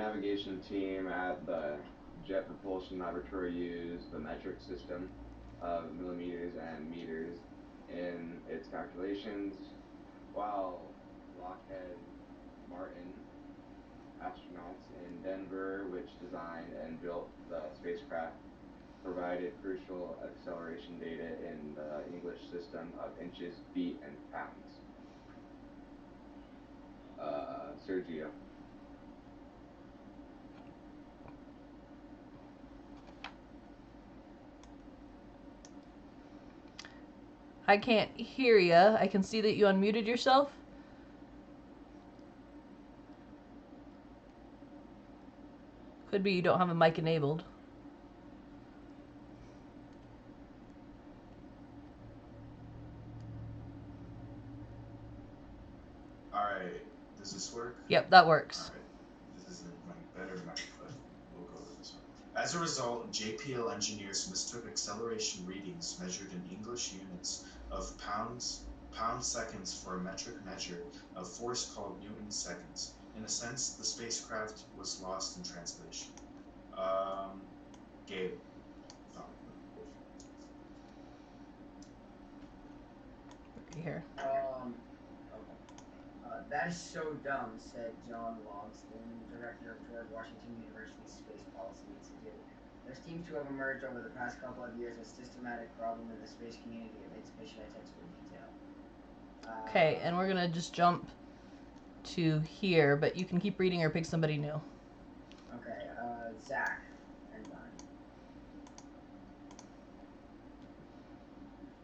navigation team at the Jet Propulsion Laboratory used the metric system of millimeters and meters in its calculations, while Lockheed Martin astronauts in Denver, which designed and built the spacecraft, provided crucial acceleration data in the English system of inches, feet, and pounds. Sergio. I can't hear you. I can see that you unmuted yourself. Could be you don't have a mic enabled. Alright, does this work? Yep, that works. Alright, this isn't my better mic, but we'll go with this one. As a result, JPL engineers mistook acceleration readings measured in English units of pound seconds for a metric measure of force called Newton seconds. In a sense, the spacecraft was lost in translation. Gabe. Oh, Here. Okay. That is so dumb, said John Logston, director of George Washington University's Space Policy Institute. There seems to have emerged over the past couple of years a systematic problem in the space community of insufficient attention to detail. Okay, and we're gonna just jump to here, but you can keep reading or pick somebody new. Okay, Zach and Don.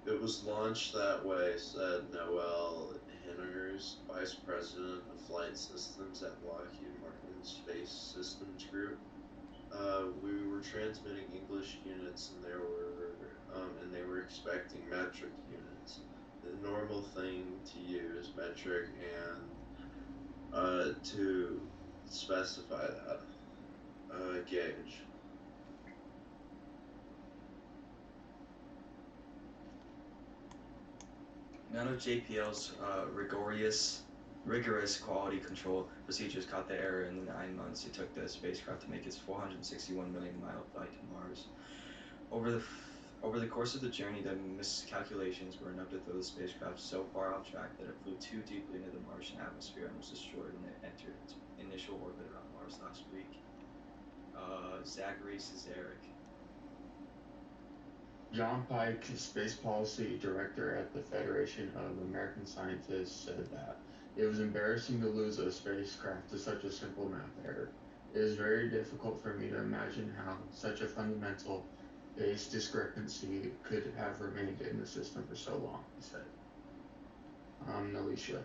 It was launched that way, said Noel Hinners, Vice President of Flight Systems at Lockheed Martin Space Systems Group. We were transmitting English units, and they were expecting metric units. The normal thing to use metric and to specify that gauge. None of JPL's rigorous quality control procedures caught the error in the 9 months it took the spacecraft to make its 461 million mile flight to Mars. Over the course of the journey, the miscalculations were enough to throw the spacecraft so far off track that it flew too deeply into the Martian atmosphere and was destroyed when it entered its initial orbit around Mars last week. Zachary Cesaric. John Pike, Space Policy Director at the Federation of American Scientists, said that it was embarrassing to lose a spacecraft to such a simple math error. It is very difficult for me to imagine how such a fundamental base discrepancy could have remained in the system for so long, he said. Alicia.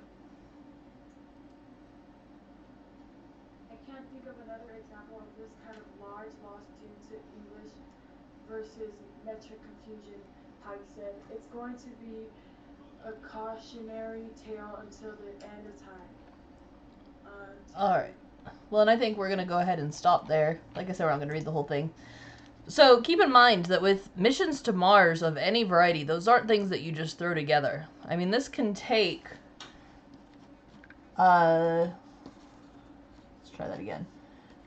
I can't think of another example of this kind of large loss due to English versus metric confusion, Pike said. It's going to be a cautionary tale until the end of time. Alright. Well, and I think we're going to go ahead and stop there. Like I said, we're not going to read the whole thing. So keep in mind that with missions to Mars of any variety, those aren't things that you just throw together. I mean, this can take... let's try that again.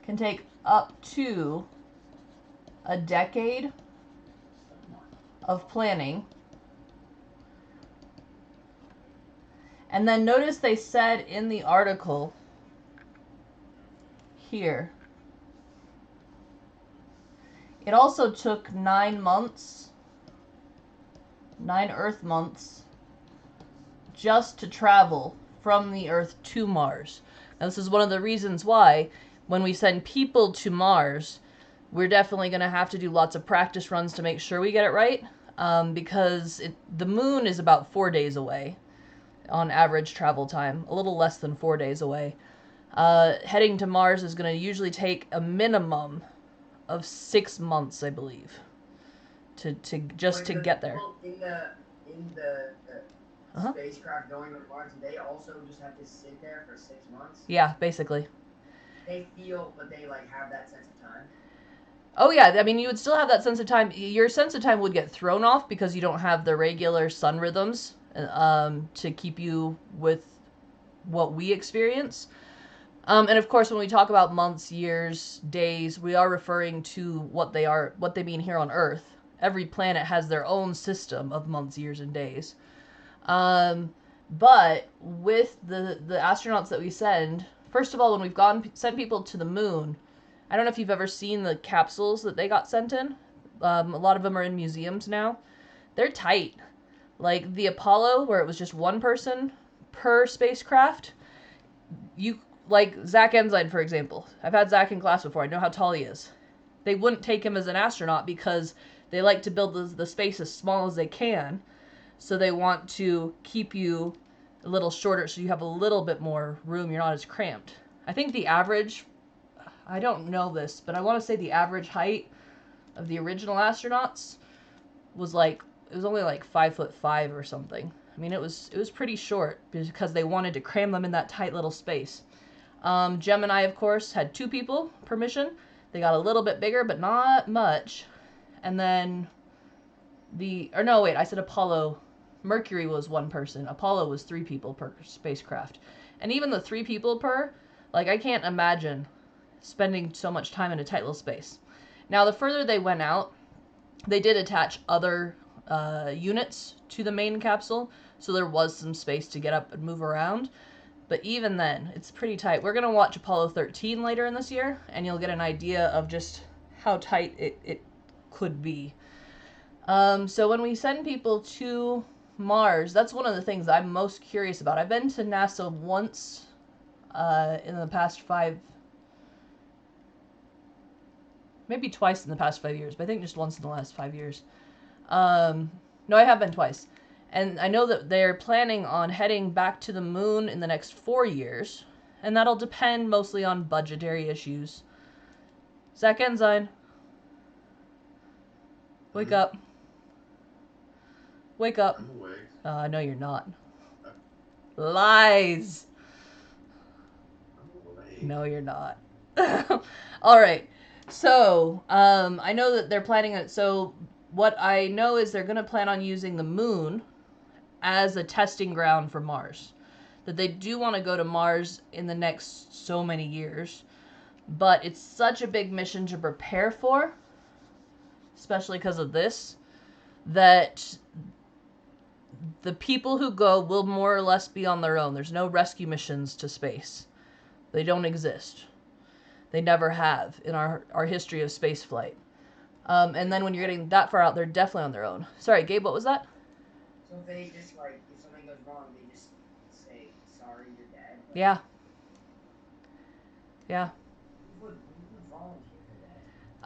Can take up to a decade of planning. And then notice they said in the article here, it also took 9 months, 9 Earth months, just to travel from the Earth to Mars. Now, this is one of the reasons why when we send people to Mars, we're definitely going to have to do lots of practice runs to make sure we get it right, because the moon is about 4 days away on average travel time, a little less than 4 days away. Heading to Mars is going to usually take a minimum of 6 months, I believe, to get there. In the spacecraft going to Mars, they also just have to sit there for 6 months? Yeah, basically. They feel, but they like have that sense of time? Oh yeah, I mean, you would still have that sense of time. Your sense of time would get thrown off because you don't have the regular sun rhythms to keep you with what we experience. And of course, when we talk about months, years, days, we are referring to what they mean here on Earth. Every planet has their own system of months, years, and days. But with the astronauts that we send, first of all, when we've sent people to the moon, I don't know if you've ever seen the capsules that they got sent in. A lot of them are in museums now. They're tight. Like the Apollo, where it was just one person per spacecraft. Like Zach Ensign, for example. I've had Zach in class before. I know how tall he is. They wouldn't take him as an astronaut because they like to build the space as small as they can. So they want to keep you a little shorter so you have a little bit more room. You're not as cramped. I think the average, I don't know this, but I want to say the average height of the original astronauts was it was only like 5'5" or something. I mean, it was pretty short because they wanted to cram them in that tight little space. Gemini, of course, had 2 people per mission. They got a little bit bigger, but not much. And then I said Apollo. Mercury was 1 person. Apollo was 3 people per spacecraft. And even the 3 people per, I can't imagine spending so much time in a tight little space. Now, the further they went out, they did attach other units to the main capsule, so there was some space to get up and move around. But even then, it's pretty tight. We're going to watch Apollo 13 later in this year, and you'll get an idea of just how tight it could be. So when we send people to Mars, that's one of the things I'm most curious about. I've been to NASA once in the past 5, maybe twice in the past 5 years, but I think just once in the last 5 years. No, I have been twice. And I know that they're planning on heading back to the moon in the next 4 years, and that'll depend mostly on budgetary issues. Zach Ensign, wake up. Wake up. I'm awake. No, you're not. Lies. I'm awake. No, you're not. All right. So, I know that they're planning it. So, what I know is they're going to plan on using the moon as a testing ground for Mars. That they do want to go to Mars in the next so many years. But it's such a big mission to prepare for, especially because of this, that the people who go will more or less be on their own. There's no rescue missions to space. They don't exist. They never have in our history of space flight. And then when you're getting that far out, they're definitely on their own. Sorry, Gabe, what was that? So if they just if something goes wrong, they just say, sorry, you're dead. Yeah. Yeah. Who would volunteer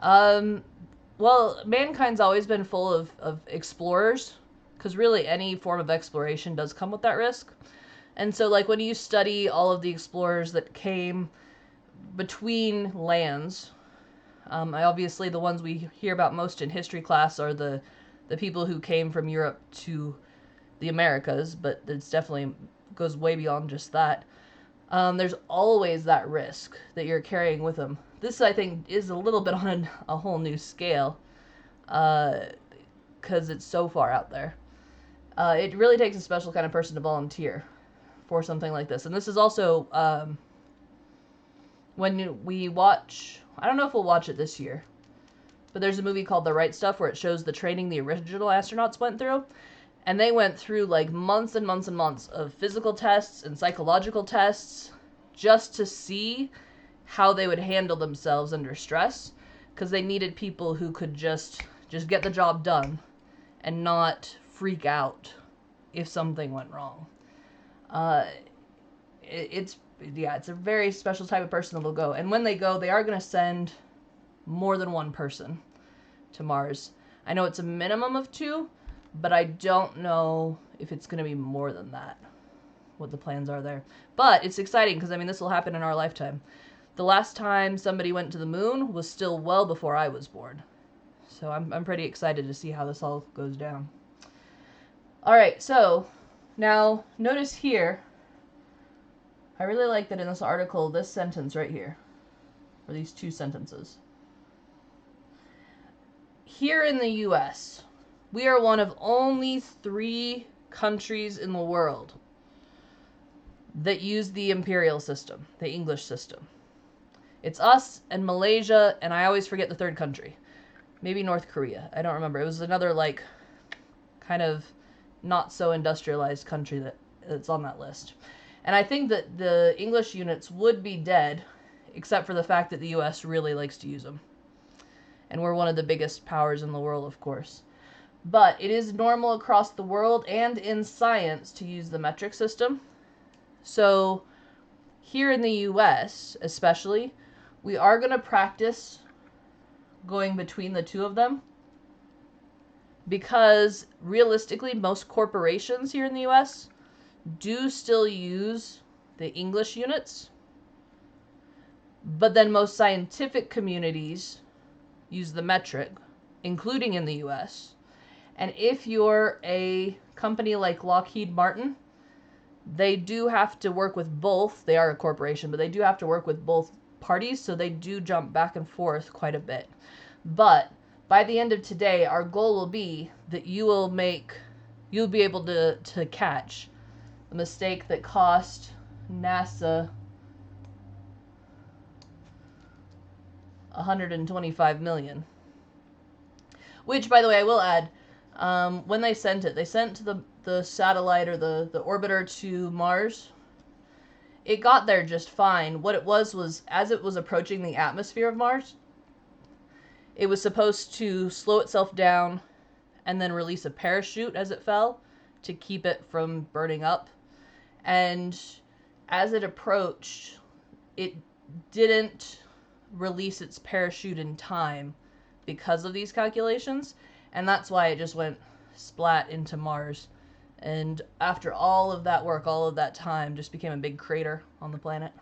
for that? Well, mankind's always been full of explorers, because really any form of exploration does come with that risk. And so, when you study all of the explorers that came between lands, obviously the ones we hear about most in history class are the people who came from Europe to the Americas, but it's definitely goes way beyond just that. There's always that risk that you're carrying with them. This, I think, is a little bit on a whole new scale, because it's so far out there. It really takes a special kind of person to volunteer for something like this. And this is also, when we watch, I don't know if we'll watch it this year, but there's a movie called The Right Stuff where it shows the training the original astronauts went through. And they went through months and months and months of physical tests and psychological tests just to see how they would handle themselves under stress, because they needed people who could just get the job done and not freak out if something went wrong. It's a very special type of person that will go. And when they go, they are going to send more than 1 person to Mars. I know it's a minimum of 2, but I don't know if it's going to be more than that, what the plans are there. But it's exciting because, this will happen in our lifetime. The last time somebody went to the moon was still well before I was born. So I'm pretty excited to see how this all goes down. All right, so now notice here, I really like that in this article, this sentence right here, or these 2 sentences. Here in the U.S., we are one of only 3 countries in the world that use the imperial system, the English system. It's us and Malaysia, and I always forget the third country. Maybe North Korea. I don't remember. It was another, like, kind of not so industrialized country that's on that list. And I think that the English units would be dead, except for the fact that the US really likes to use them. And we're one of the biggest powers in the world, of course. But it is normal across the world and in science to use the metric system. So here in the US, especially, we are going to practice going between the two of them, because realistically most corporations here in the US do still use the English units, but then most scientific communities use the metric, including in the US. And if you're a company like Lockheed Martin, they do have to work with both. They are a corporation, but they do have to work with both parties, so they do jump back and forth quite a bit. But by the end of today, our goal will be that you'll be able to catch the mistake that cost NASA $125 million. Which, by the way, I will add, when they sent the satellite or the orbiter to Mars. It got there just fine. What it was as it was approaching the atmosphere of Mars, it was supposed to slow itself down and then release a parachute as it fell to keep it from burning up. And as it approached, it didn't release its parachute in time because of these calculations, and that's why it just went splat into Mars. And after all of that work, all of that time, just became a big crater on the planet.